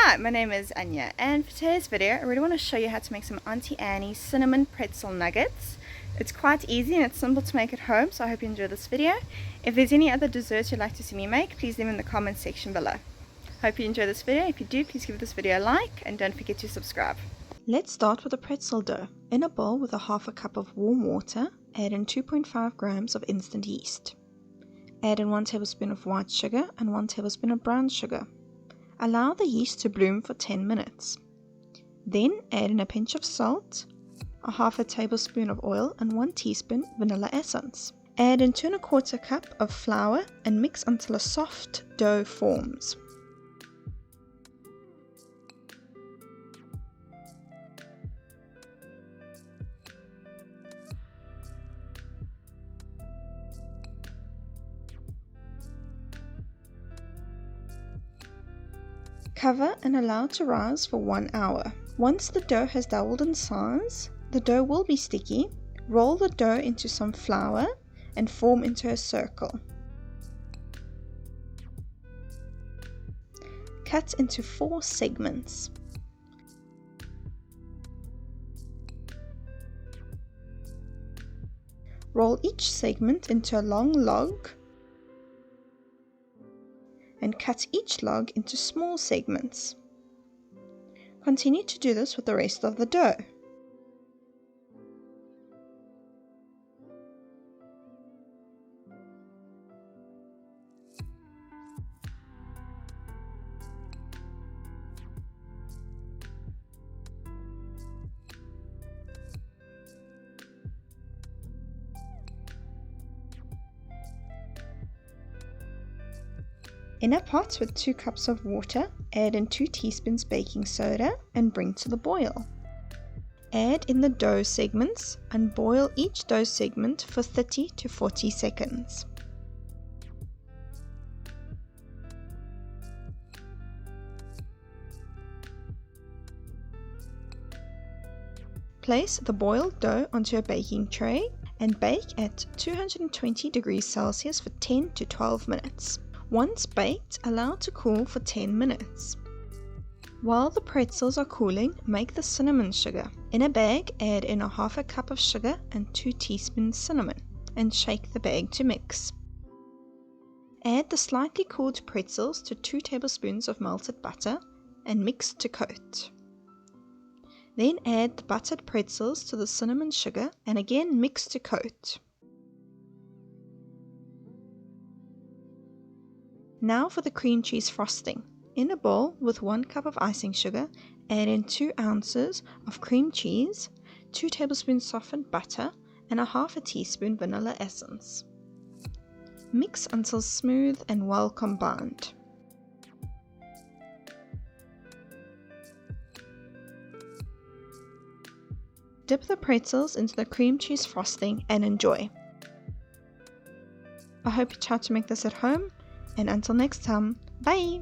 Hi, my name is Anya, and for today's video I really want to show you how to make some Aunty Annie's cinnamon pretzel nuggets. It's quite easy and it's simple to make at home, so I hope you enjoy this video. If there's any other desserts you'd like to see me make, please leave them in the comments section below. Hope you enjoy this video. If you do, please give this video a like and don't forget to subscribe. Let's start with the pretzel dough. In a bowl with a half a cup of warm water, add in 2.5 grams of instant yeast. Add in 1 tablespoon of white sugar and 1 tablespoon of brown sugar. Allow the yeast to bloom for 10 minutes. Then add in a pinch of salt, a half a tablespoon of oil and 1 teaspoon vanilla essence. Add in 2 1/4 cup of flour and mix until a soft dough forms. Cover and allow to rise for 1 hour. Once the dough has doubled in size, the dough will be sticky. Roll the dough into some flour and form into a circle. Cut into 4 segments. Roll each segment into a long log and cut each log into small segments. Continue to do this with the rest of the dough. In a pot with 2 cups of water, add in 2 teaspoons baking soda and bring to the boil. Add in the dough segments and boil each dough segment for 30 to 40 seconds. Place the boiled dough onto a baking tray and bake at 220 degrees Celsius for 10 to 12 minutes. Once baked, allow to cool for 10 minutes. While the pretzels are cooling, make the cinnamon sugar. In a bag, add in a half a cup of sugar and 2 teaspoons cinnamon and shake the bag to mix. Add the slightly cooled pretzels to 2 tablespoons of melted butter and mix to coat. Then add the buttered pretzels to the cinnamon sugar and again mix to coat. Now for the cream cheese frosting. In a bowl with 1 cup of icing sugar, add in 2 ounces of cream cheese, 2 tablespoons softened butter, and a half a teaspoon vanilla essence. Mix until smooth and well combined. Dip the pretzels into the cream cheese frosting and enjoy. I hope you try to make this at home. And until next time, bye!